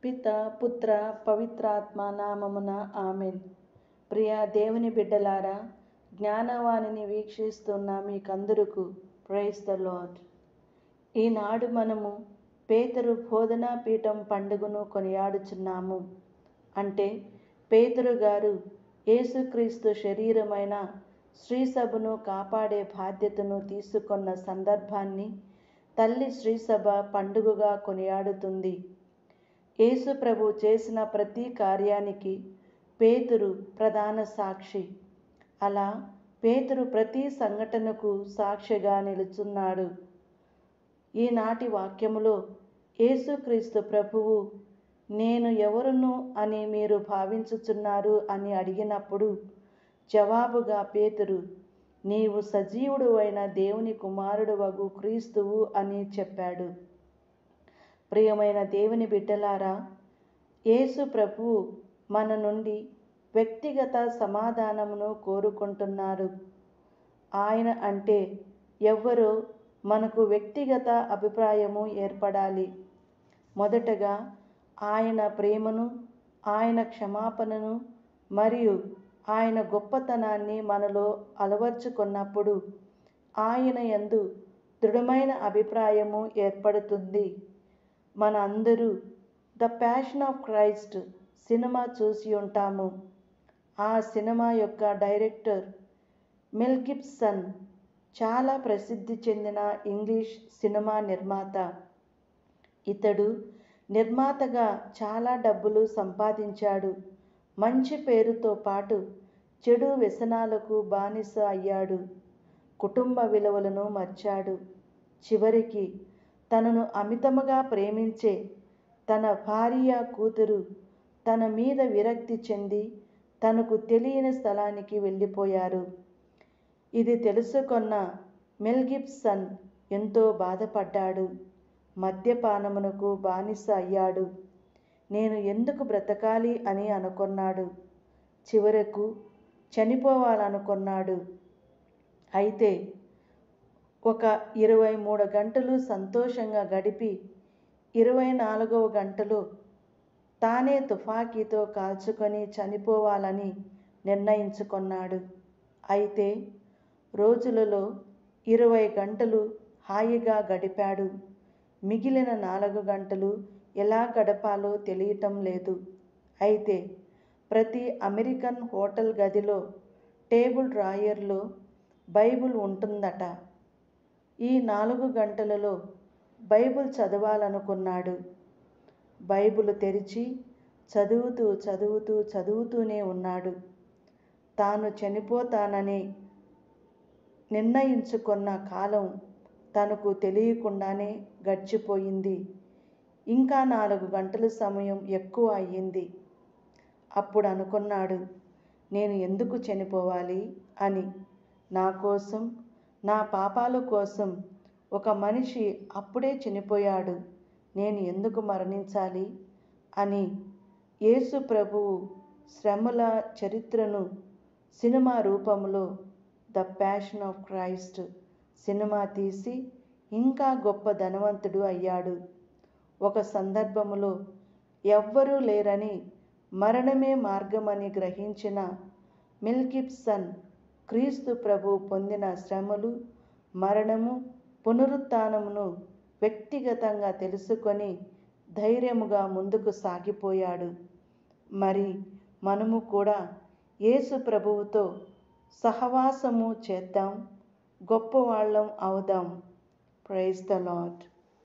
పిత పుత్ర పవిత్రాత్మ నామమున ఆమెన్. ప్రియ దేవుని బిడ్డలారా, జ్ఞానవాణిని వీక్షిస్తున్న మీకందరకు ప్రైజ్ ద లార్డ్. ఈనాడు మనము పేతురు బోధనా పీఠం పండుగను కొనియాడుచున్నాము. అంటే పేతురు గారు యేసుక్రీస్తు శరీరమైన శ్రీసభను కాపాడే బాధ్యతను తీసుకున్న సందర్భాన్ని తల్లి శ్రీసభ పండుగగా కొనియాడుతుంది. యేసు ప్రభు చేసిన ప్రతి కార్యానికి పేతురు ప్రధాన సాక్షి. అలా పేతురు ప్రతి సంఘటనకు సాక్షిగా నిలుచున్నాడు. ఈనాటి వాక్యములో యేసుక్రీస్తు ప్రభువు నేను ఎవరును అని మీరు భావించుచున్నారు అని అడిగినప్పుడు జవాబుగా పేతురు నీవు సజీవుడు అయిన దేవుని కుమారుడు వగు క్రీస్తువు అని చెప్పాడు. ప్రియమైన దేవుని బిడ్డలారా, యేసు ప్రభువు మన నుండి వ్యక్తిగత సమాధానమును కోరుకుంటున్నారు. ఆయన అంటే ఎవ్వరో మనకు వ్యక్తిగత అభిప్రాయము ఏర్పడాలి. మొదటగా ఆయన ప్రేమను, ఆయన క్షమాపణను మరియు ఆయన గొప్పతనాన్ని మనలో అలవర్చుకున్నప్పుడు ఆయన యందు దృఢమైన అభిప్రాయము ఏర్పడుతుంది. మన అందరూ the passion of Christ cinema చూసి ఉంటాము. ఆ సినిమా యొక్క డైరెక్టర్ మెల్ గిబ్సన్ చాలా ప్రసిద్ధి చెందిన ఇంగ్లీష్ సినిమా నిర్మాత. ఇతడు నిర్మాతగా చాలా డబ్బులు సంపాదించాడు. మంచి పేరుతో పాటు చెడు వ్యసనాలకు బానిస అయ్యాడు. కుటుంబ విలువలను మర్చాడు. చివరికి తనను అమితముగా ప్రేమించే తన భార్య, కూతురు తన మీద విరక్తి చెంది తనకు తెలియని స్థలానికి వెళ్ళిపోయారు. ఇది తెలుసుకున్న మెల్ గిబ్సన్ ఎంతో బాధపడ్డాడు. మద్యపానమునకు బానిస అయ్యాడు. నేను ఎందుకు బ్రతకాలి అని అనుకున్నాడు. చివరకు చనిపోవాలనుకున్నాడు. అయితే ఒక 23 గంటలు సంతోషంగా గడిపి 24వ గంటలో తానే తుపాకీతో కాల్చుకొని చనిపోవాలని నిర్ణయించుకున్నాడు. అయితే రోజులలో 20 గంటలు హాయిగా గడిపాడు. మిగిలిన 4 గంటలు ఎలా గడపాలో తెలియటం లేదు. అయితే ప్రతి అమెరికన్ హోటల్ గదిలో టేబుల్ డ్రాయర్లో బైబిల్ ఉంటుందట. ఈ 4 గంటలలో బైబిల్ చదవాలనుకున్నాడు. బైబిల్ తెరిచి చదువుతూనే ఉన్నాడు. తాను చనిపోతానని నిర్ణయించుకున్న కాలం తనకు తెలియకుండానే గడిచిపోయింది. ఇంకా 4 గంటల సమయం ఎక్కువ అయ్యింది. అప్పుడు అనుకున్నాడు, నేను ఎందుకు చనిపోవాలి అని. నా కోసం, నా పాపాల కోసం ఒక మనిషి అప్పుడే చనిపోయాడు. నేను ఎందుకు మరణించాలి అని యేసు ప్రభువు శ్రమల చరిత్రను సినిమా రూపంలో the passion of Christ cinema తీసి ఇంకా గొప్ప ధనవంతుడు అయ్యాడు. ఒక సందర్భములో ఎవ్వరూ లేరని, మరణమే మార్గమని గ్రహించిన మెల్ గిబ్సన్ క్రీస్తు ప్రభువు పొందిన శ్రమలు, మరణము, పునరుత్థానమును వ్యక్తిగతంగా తెలుసుకొని ధైర్యముగా ముందుకు సాగిపోయాడు. మరి మనము కూడా యేసు ప్రభువుతో సహవాసము చేద్దాం, గొప్పవాళ్ళం అవుదాం. Praise the lord.